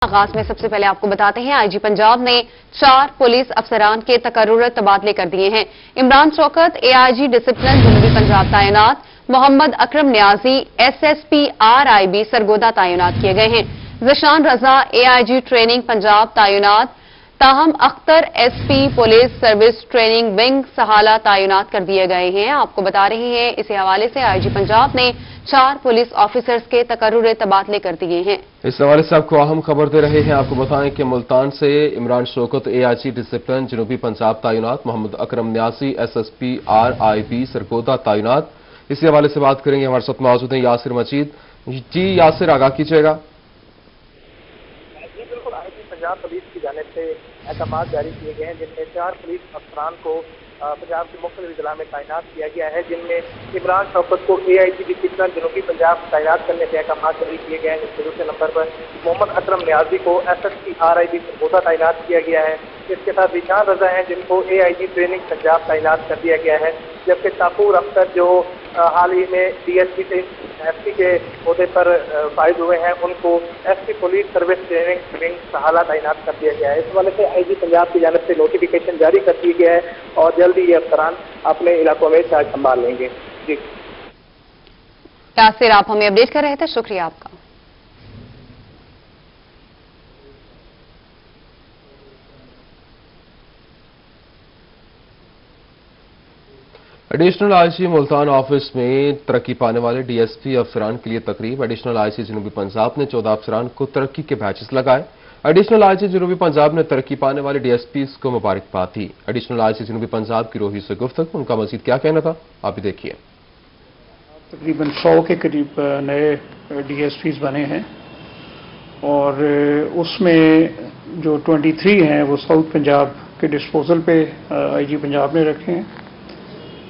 आगाज में सबसे पहले आपको बताते हैं आईजी पंजाब ने 4 पुलिस अफसरान के तकर्रुरत तबादले कर दिए हैं। इमरान शौकत एआईजी डिसिप्लिन जनूबी पंजाब तैनात, मोहम्मद अकरम न्याजी एसएसपी आरआईबी सरगोदा तैनात किए गए हैं। ज़िशान रजा एआईजी ट्रेनिंग पंजाब तैनात, ताहम Akhtar SP police service training wing Sihala तैनात कर दिए गए हैं। आपको बता रहे हैं इसी हवाले से आईजी पंजाब ने 4 पुलिस ऑफिसर्स के तकर्रुरी तबादले कर दिए हैं। इस हवाले से आपको अहम खबर दे रहे हैं। आपको बताएं कि मुल्तान से इमरान शौकत एआईजी डिसिप्लिन जनूबी पंजाब तैनात, मोहम्मद अकरम न्यासी एसएसपी आरआईबी सरगोदा तैनात। इसी हवाले से बात करेंगे। हमारे साथ मौजूद हैं यासिर मजीद। जी यासिर, आगाह कीजिएगा। जी बिल्कुल, आईजी पंजाब पुलिस की जानिब से अहकाम जारी किए गए हैं जिनमें 4 पुलिस अफसरान को पंजाब के मुख्तलिफ जिला में तैनात किया गया है, जिनमें इमरान शौकत को एआईजी डिसिप्लिन जनूबी पंजाब तैनात करने के अहकाम जारी किए गए हैं। इसके दूसरे नंबर पर मोहम्मद अकरम न्याजी को एसएसपी आरआईबी सरगोदा तैनात किया गया है। इसके साथ ज़िशान रजा हैं जिनको एआईजी ट्रेनिंग पंजाब तैनात कर दिया गया है, जबकि तापूर अख्तर जो हाल ही में डीएसपी से एसपी के ओहदे पर फायद हुए हैं, उनको SP police service training wing Sihala तैनात कर दिया गया है। इस हवाले से आईजी पंजाब की जानिब से नोटिफिकेशन जारी कर दी गया है और जल्दी ये अफसरान अपने इलाकों में चार्ज संभाल लेंगे। जी यासिर, आप हमें अपडेट कर रहे थे, शुक्रिया आपका। एडिशनल आईजी मुल्तान ऑफिस में तरक्की पाने वाले डीएसपी अफसरान के लिए तकरीब। एडिशनल आईजी जनूबी पंजाब ने 14 अफसरान को तरक्की के बैचेस लगाए। एडिशनल आईजी जनूबी पंजाब ने तरक्की पाने वाले डीएसपी को मुबारकबाद दी। एडिशनल आईजी जनूबी पंजाब की रोही से गुफ्तगू, उनका मजीद क्या कहना था आप भी देखिए। तकरीबन 100 के करीब नए डीएसपीज बने हैं और उसमें जो 23 हैं वो साउथ पंजाब के डिस्पोजल पे आईजी पंजाब ने रखे हैं।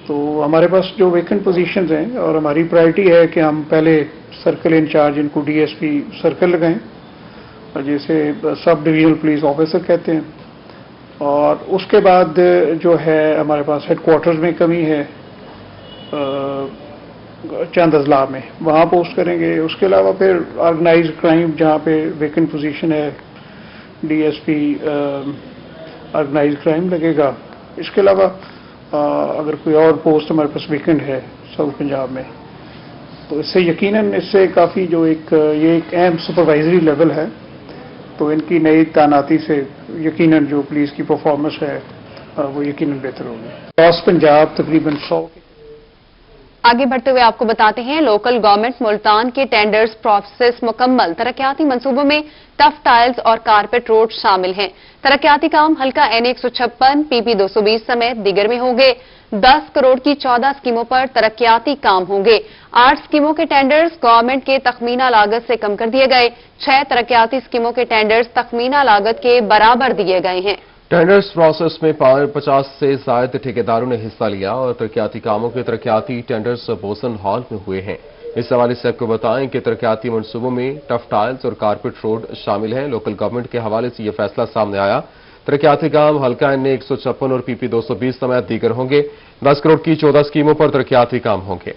तो हमारे पास जो वेकेंट पोजीशंस हैं और हमारी प्रायोरिटी है कि हम पहले सर्कल इंचार्ज इनको डीएसपी सर्कल लगाएं, और जैसे सब डिवीजनल पुलिस ऑफिसर कहते हैं, और उसके बाद जो है हमारे पास हेडक्वार्टर्स में कमी है चंद अजला में, वहाँ पोस्ट करेंगे। उसके अलावा फिर ऑर्गेनाइज्ड क्राइम जहाँ पे वेकेंट पोजीशन है डीएसपी ऑर्गेनाइज्ड क्राइम लगेगा। इसके अलावा अगर कोई और पोस्ट हमारे पास वेकेंट है साउथ पंजाब में, तो इससे यकीनन इससे काफ़ी जो ये एक अहम सुपरवाइजरी लेवल है, तो इनकी नई तैनाती से यकीनन जो पुलिस की परफॉर्मेंस है वो यकीनन बेहतर होगी। साउथ पंजाब तकरीबन 100। आगे बढ़ते हुए आपको बताते हैं लोकल गवर्नमेंट मुल्तान के टेंडर्स प्रोसेस मुकम्मल। तरक्याती मंसूबों में टफ टाइल्स और कारपेट रोड शामिल हैं। तरक्याती काम हल्का NA 156 PP 220 समेत दीगर में होंगे। 10 करोड़ की 14 स्कीमों पर तरक्याती काम होंगे। 8 स्कीमों के टेंडर्स गवर्नमेंट के तखमीना लागत से कम कर दिए गए। 6 तरक्याती स्कीमों के टेंडर्स तखमीना लागत के बराबर दिए गए हैं। टेंडर्स प्रोसेस में 50 से ज्यादा ठेकेदारों ने हिस्सा लिया और तरक्याती कामों के तरक्याती टेंडर्स बोसन हॉल में हुए हैं। इस हवाले से आपको बताएं कि तरक्याती मनसूबों में टफ टाइल्स और कारपेट रोड शामिल हैं। लोकल गवर्नमेंट के हवाले से यह फैसला सामने आया। तरक्याती काम हल्का NA 156 और PP 220 समेत दीगर होंगे। 10 करोड़ की 14 स्कीमों पर तरक्याती काम होंगे।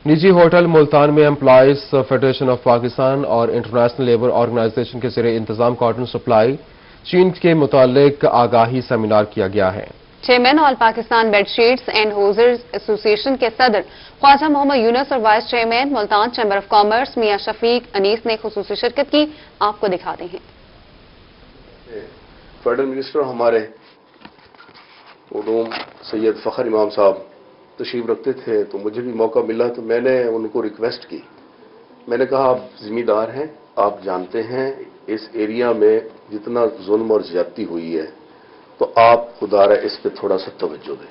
निजी होटल मुल्तान में एम्प्लॉइज फेडरेशन ऑफ पाकिस्तान और इंटरनेशनल लेबर ऑर्गेनाइजेशन के ज़रिए इंतजाम कॉटन सप्लाई चीन के मुतालिक आगाही सेमिनार किया गया है। Chairman all Pakistan bedsheets and hosiers association के सदर ख्वाजा मोहम्मद यूनुस और vice chairman Multan chamber of commerce Mian Shafiq Anees ने खुसूसी शिरकत की। आपको दिखाते हैं। फेडरल मिनिस्टर हमारे उलूम सैयद फखर इमाम साहब तशरीफ रखते थे, तो मुझे भी मौका मिला तो मैंने उनको रिक्वेस्ट की। मैंने कहा आप जिम्मेदार हैं, आप जानते हैं इस एरिया में जितना जुल्म और ज्यादती हुई है, तो आप खुदारा इस पे थोड़ा सा तवज्जो दें।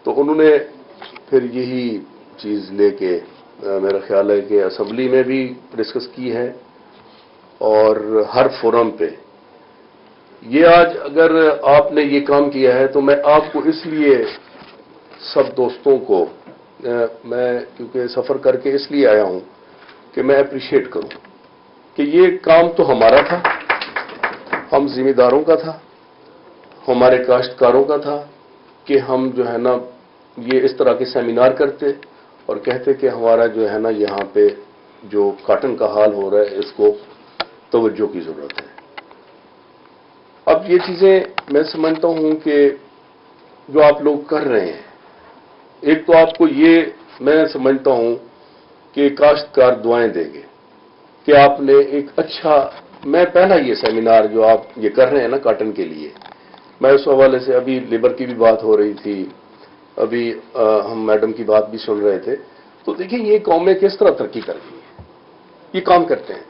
तो उन्होंने फिर यही चीज़ लेके मेरा ख्याल है कि असम्बली में भी डिस्कस की है और हर फोरम पे। ये आज अगर आपने ये काम किया है तो मैं आपको इसलिए सब दोस्तों को मैं क्योंकि सफ़र करके इसलिए आया हूं कि मैं अप्रिशिएट करूं कि ये काम तो हमारा था ہم ذمہ داروں کا تھا، ہمارے کاشتکاروں کا تھا کہ ہم جو ہے نا یہ اس طرح کے سیمینار کرتے اور کہتے کہ ہمارا جو ہے نا یہاں پہ جو کاٹن کا حال ہو رہا ہے اس کو توجہ کی ضرورت ہے۔ اب یہ چیزیں میں سمجھتا ہوں کہ جو آپ لوگ کر رہے ہیں، ایک تو آپ کو یہ میں سمجھتا ہوں کہ کاشتکار دعائیں دیں گے کہ آپ نے ایک اچھا، میں پہلا یہ سیمینار جو آپ یہ کر رہے ہیں نا کاٹن کے لیے، میں اس حوالے سے ابھی لیبر کی بھی بات ہو رہی تھی، ابھی ہم میڈم کی بات بھی سن رہے تھے، تو دیکھیں یہ قومیں کس طرح ترقی کر رہی ہیں، یہ کام کرتے ہیں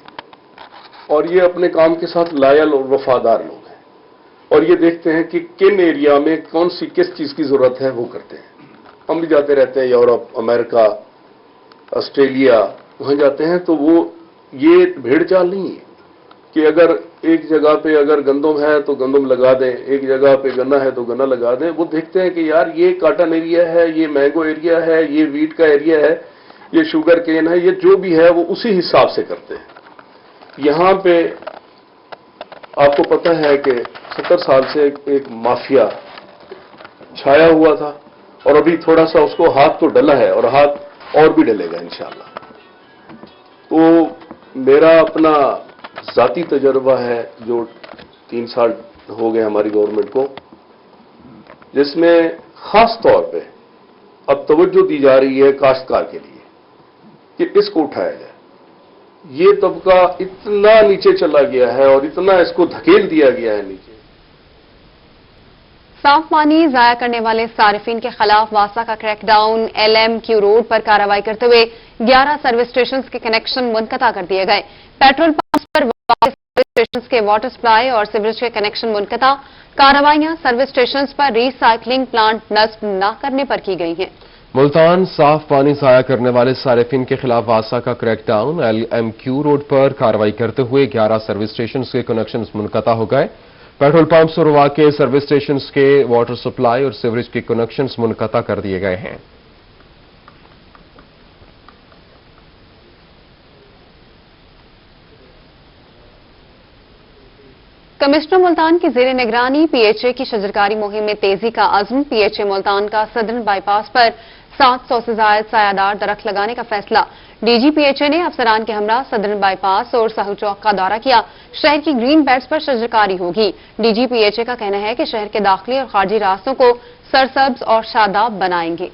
اور یہ اپنے کام کے ساتھ لائل اور وفادار لوگ ہیں اور یہ دیکھتے ہیں کہ کن ایریا میں کون سی کس چیز کی ضرورت ہے وہ کرتے ہیں۔ ہم بھی جاتے رہتے ہیں یورپ، امریکہ، آسٹریلیا، وہاں جاتے ہیں تو وہ یہ بھیڑ چال نہیں ہے کہ اگر ایک جگہ پہ اگر گندم ہے تو گندم لگا دیں، ایک جگہ پہ گنا ہے تو گنا لگا دیں۔ وہ دیکھتے ہیں کہ یار یہ کاٹن ایریا ہے، یہ مینگو ایریا ہے، یہ ویٹ کا ایریا ہے، یہ شوگر کین ہے، یہ جو بھی ہے وہ اسی حساب سے کرتے ہیں۔ یہاں پہ آپ کو پتہ ہے کہ 70 سال سے ایک مافیا چھایا ہوا تھا اور ابھی تھوڑا سا اس کو ہاتھ تو ڈلا ہے اور ہاتھ اور بھی ڈلے گا انشاءاللہ۔ تو میرا اپنا ذاتی تجربہ ہے جو 3 سال ہو گئے ہماری گورنمنٹ کو، جس میں خاص طور پہ اب توجہ دی جا رہی ہے کاشتکار کے لیے کہ اس کو اٹھایا جائے۔ یہ طبقہ اتنا نیچے چلا گیا ہے اور اتنا اس کو دھکیل دیا گیا ہے نیچے۔ صاف پانی ضائع کرنے والے صارفین کے خلاف واسا کا کریک ڈاؤن، LMQ روڈ پر کارروائی کرتے ہوئے 11 سروس اسٹیشنز کے کنیکشن منقطع کر دیے گئے۔ پیٹرول پمپس پر سروس اسٹیشنز کے واٹر سپلائی اور سیوریج کے کنیکشن منقطع۔ کارروائیاں سروس اسٹیشنز پر ری سائیکلنگ پلانٹ نصب نہ کرنے پر کی گئی ہیں۔ ملتان صاف پانی ضائع کرنے والے صارفین کے خلاف واسا کا کریک ڈاؤن، LMQ روڈ پر کارروائی کرتے ہوئے 11 سروس اسٹیشنز کے کنیکشنز منقطع ہو گئے۔ پیٹرول پمپس اور واقع سروس اسٹیشنز کے واٹر سپلائی اور سیوریج کے کنیکشنز منقطع کر دیے گئے ہیں۔ کمشنر ملتان کی زیر نگرانی PHA کی شجرکاری مہم میں تیزی کا عزم۔ PHA ملتان کا صدرن بائی پاس پر 700 سے زائد سایہ درخت لگانے کا فیصلہ۔ DG PHA نے افسران کے ہمراہ صدرن بائی پاس اور سہو چوک کا دورہ کیا۔ شہر کی گرین بیلٹس پر شجرکاری ہوگی۔ DG PHA کا کہنا ہے کہ شہر کے داخلی اور خارجی راستوں کو سرسبز اور شاداب بنائیں گے۔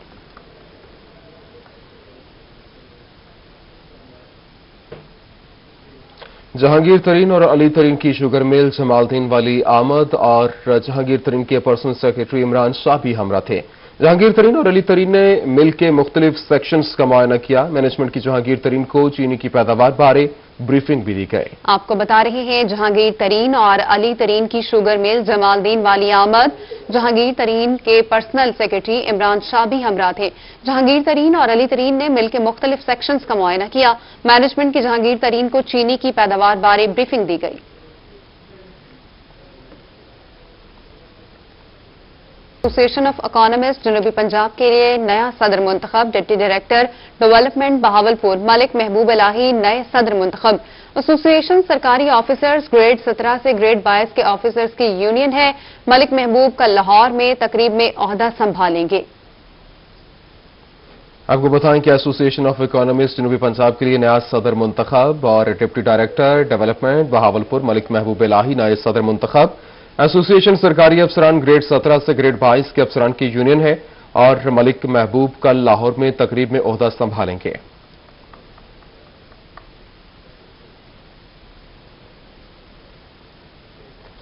جہانگیر ترین اور علی ترین کی شوگر مل جمال الدین والی آمد اور جہانگیر ترین کے پرسنل سیکرٹری عمران شاہ بھی ہمراہ تھے۔ جہانگیر ترین اور علی ترین نے مل کے مختلف سیکشنز کا معائنہ کیا۔ مینجمنٹ کی جہانگیر ترین کو چینی کی پیداوار بارے بریفنگ بھی دی گئی۔ آپ کو بتا رہے ہیں جہانگیر ترین اور علی ترین کی شوگر مل جمال الدین والی آمد۔ جہانگیر ترین کے پرسنل سیکرٹری عمران شاہ بھی ہمراہ تھے۔ جہانگیر ترین اور علی ترین نے مل کے مختلف سیکشنز کا معائنہ کیا۔ مینجمنٹ کی جہانگیر ترین کو چینی کی پیداوار بارے بریفنگ دی گئی۔ ایسوسی ایشن آف اکانومسٹ جنوبی پنجاب کے لیے نیا صدر منتخب۔ ڈپٹی ڈائریکٹر ڈیولپمنٹ بہاولپور ملک محبوب الہی نئے صدر منتخب۔ ایسوسی ایشن سرکاری آفیسرز گریڈ 17 سے گریڈ 22 کے آفیسرز کی یونین ہے۔ ملک محبوب کل لاہور میں تقریب میں عہدہ سنبھالیں گے۔ آپ کو بتائیں کہ ایسوسی ایشن آف اکانومسٹ جنوبی پنجاب کے لیے نیا صدر منتخب اور ڈپٹی ڈائریکٹر ڈیولپمنٹ بہاولپور ملک محبوب الہی نئے صدر منتخب۔ ایسوسی ایشن سرکاری افسران گریڈ 17 سے گریڈ 22 کے افسران کی یونین ہے اور ملک محبوب کل لاہور میں تقریب میں عہدہ سنبھالیں گے۔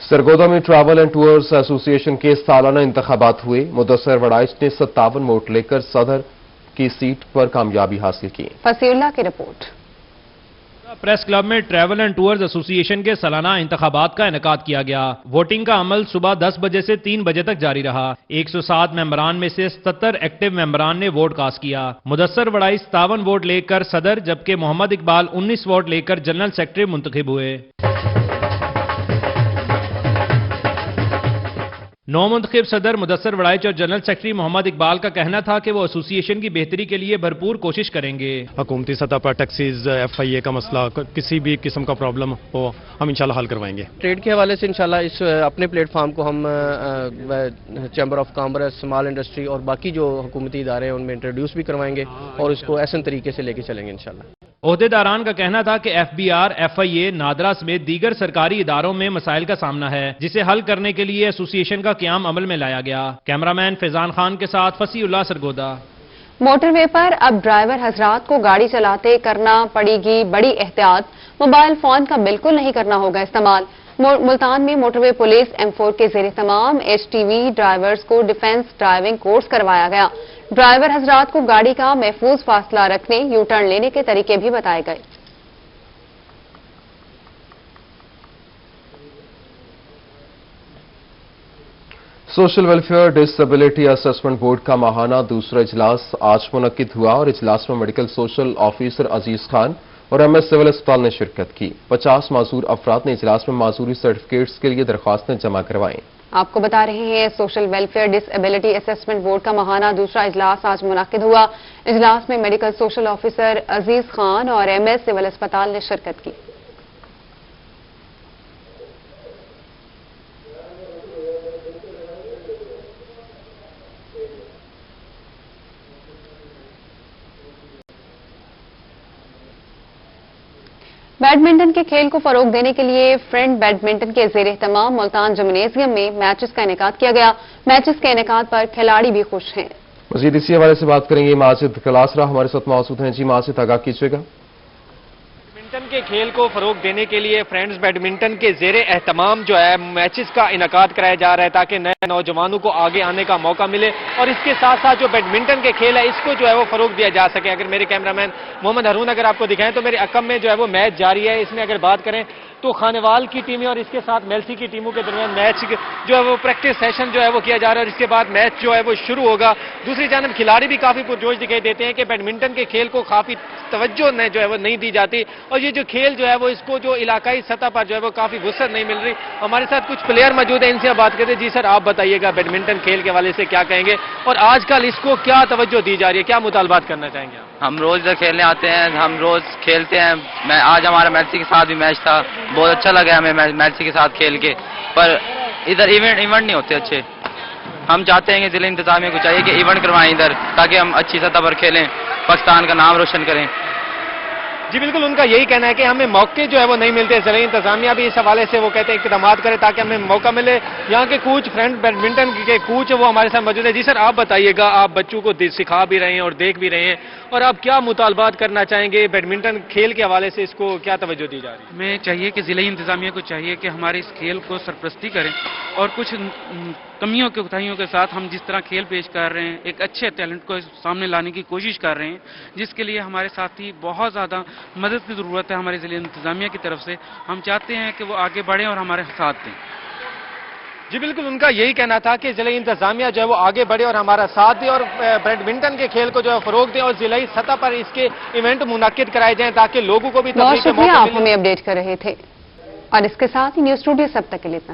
سرگودا میں ٹریول اینڈ ٹورز ایسوسی ایشن کے سالانہ انتخابات ہوئے۔ مدثر وڑائچ نے 57 ووٹ لے کر صدر کی سیٹ پر کامیابی حاصل کی۔ فصیح اللہ کی رپورٹ۔ پریس کلب میں ٹریول اینڈ ٹورز ایسوسی ایشن کے سالانہ انتخابات کا انعقاد کیا گیا۔ ووٹنگ کا عمل صبح 10 بجے سے 3 بجے تک جاری رہا۔ 107 ممبران میں سے 77 ایکٹیو ممبران نے ووٹ کاسٹ کیا۔ مدثر وڑائی 57 ووٹ لے کر صدر جبکہ محمد اقبال 19 ووٹ لے کر جنرل سیکرٹری منتخب ہوئے۔ नौमुंतखब सदर मुदस्सर वड़ाइच और जनरल सेक्रेटरी मोहम्मद इकबाल का कहना था कि वो एसोसिएशन की बेहतरी के लिए भरपूर कोशिश करेंगे। हुकूमती सतह पर टैक्सीज, FIA का मसला, किसी भी किस्म का प्रॉब्लम हो, हम इंशाल्लाह हल करवाएंगे। ट्रेड के हवाले से इंशाल्लाह इस अपने प्लेटफार्म को हम chamber of commerce, small industry और बाकी जो हुकूमती इदारे हैं उनमें इंट्रोड्यूस भी करवाएंगे और इसको ऐसे तरीके से लेके चलेंगे इंशाल्लाह। ओहदेदारान का कहना था कि FBR, FIA, नादरा समेत दीगर सरकारी इदारों में मसाइल का सामना है, जिसे हल करने के लिए एसोसिएशन का क़याम अमल में लाया गया। कैमरामैन फैजान खान के साथ फसीउल्लाह सरगोदा। मोटरवे पर अब ड्राइवर हजरात को गाड़ी चलाते करना पड़ेगी बड़ी एहतियात। मोबाइल फोन का बिल्कुल नहीं करना होगा इस्तेमाल। मुल्तान में मोटरवे पुलिस M4 के ज़ेरे तमाम HTV ड्राइवर्स को डिफेंस ड्राइविंग कोर्स करवाया गया। ड्राइवर हजरात को गाड़ी का महफूज फासला रखने, यू टर्न लेने के तरीके भी बताए गए। Social welfare disability assessment board का माहाना दूसरा इजलास आज मुनक्किद हुआ और इजलास में मेडिकल सोशल ऑफिसर अजीज खान और MS सिविल अस्पताल ने शिरकत की। 50 माजूर अफराद ने इजलास में माजूरी सर्टिफिकेट्स के लिए दरख्वास्तें जमा करवाईं। आपको बता रहे हैं, social welfare disability assessment board का माहाना दूसरा इजलास आज मुनक्किद हुआ। इजलास में मेडिकल सोशल ऑफिसर अजीज खान और MS सिविल अस्पताल ने शिरकत की। बैडमिंटन के खेल को फरोग देने के लिए फ्रेंड बैडमिंटन के ज़ेरे एहतमाम मुल्तान जिम्नेजियम में मैचेस का इनेकाद किया गया। मैचेस के इनेकाद पर खिलाड़ी भी खुश हैं। मजीद इसी हवाले से बात करेंगे माजिद कलासरा हमारे साथ मौजूद हैं। जी माजिद, आगाह कीजिएगा। बैडमिंटन के खेल को फरोग देने के लिए फ्रेंड्स बैडमिंटन के ज़ेरे एहतमाम जो है मैचेस का इनेकाद कराया जा रहा है ताकि नए नौजवानों को आगे आने का मौका मिले और इसके साथ साथ जो बैडमिंटन के खेल है इसको जो है वो फरोग दिया जा सके। अगर मेरे कैमरामैन मोहम्मद हरून अगर आपको दिखाएं तो मेरे अकम में जो है वो मैच जारी है। इसमें अगर बात करें तो खानेवाल की टीमें और इसके साथ मेलसी की टीमों के दरमियान मैच जो है वो प्रैक्टिस सेशन जो है वो किया जा रहा है और इसके बाद मैच जो है वो शुरू होगा। दूसरी जानब खिलाड़ी भी काफी पुरजोश दिखाई देते हैं कि बैडमिंटन के खेल को काफी तवज्जो जो है वो नहीं दी जाती और ये जो खेल जो है वो इसको जो इलाकाई सतह पर जो है वो काफी वुसअत नहीं मिल रही। हमारे साथ कुछ प्लेयर मौजूद है, इनसे आप बात करते हैं। जी सर, आप बताइएगा बैडमिंटन खेल के हवाले से क्या कहेंगे और आजकल इसको क्या तवज्जो दी जा रही है, क्या मुतालबात करना चाहेंगे आप? हम रोज इधर खेलने आते हैं, हम रोज खेलते हैं। मैं आज हमारा मेलसी के साथ भी मैच था, बहुत अच्छा लगा हमें मेलसी के साथ खेल के, पर इधर इवेंट नहीं होते अच्छे। हम चाहते हैं कि जिला इंतजामिया को चाहिए कि इवेंट करवाएं इधर ताकि हम अच्छी सतह पर खेलें, पाकिस्तान का नाम रोशन करें। जी बिल्कुल, उनका यही कहना है कि हमें मौके जो है वो नहीं मिलते। जिला इंतजामिया भी इस हवाले से वो कहते हैं इक़दामात करें ताकि हमें मौका मिले। यहाँ के कोच, फ्रेंड बैडमिंटन के कोच वो हमारे साथ मौजूद है। जी सर, आप बताइएगा, आप बच्चों को सिखा भी रहे हैं और देख भी रहे हैं और आप क्या मुतालबात करना चाहेंगे बैडमिंटन खेल के हवाले से, इसको क्या तवज्जो दी जा रही है? हमें चाहिए कि जिला इंतजामिया को चाहिए कि हमारे इस खेल को सरपरस्ती करें और कुछ कमियों के कोताहियों के साथ हम जिस तरह खेल पेश कर रहे हैं, एक अच्छे टैलेंट को सामने लाने की कोशिश कर रहे हैं, जिसके लिए हमारे साथी बहुत ज़्यादा मदद की ज़रूरत है हमारे जिला इंतजामिया की तरफ से। हम चाहते हैं कि वो आगे बढ़ें और हमारे साथ दें। जी बिल्कुल, उनका यही कहना था कि जिला इंतजामिया जो है वो आगे बढ़े और हमारा साथ दे और बैडमिंटन के खेल को जो है फरोग दे और जिलाई सतह पर इसके इवेंट मुनक्किद कराए जाएं ताकि लोगों को भी बहुत शुक्रिया, आप हमें अपडेट कर रहे थे और इसके साथ ही न्यूज़ स्टूडियो सब तक के लिए इतना।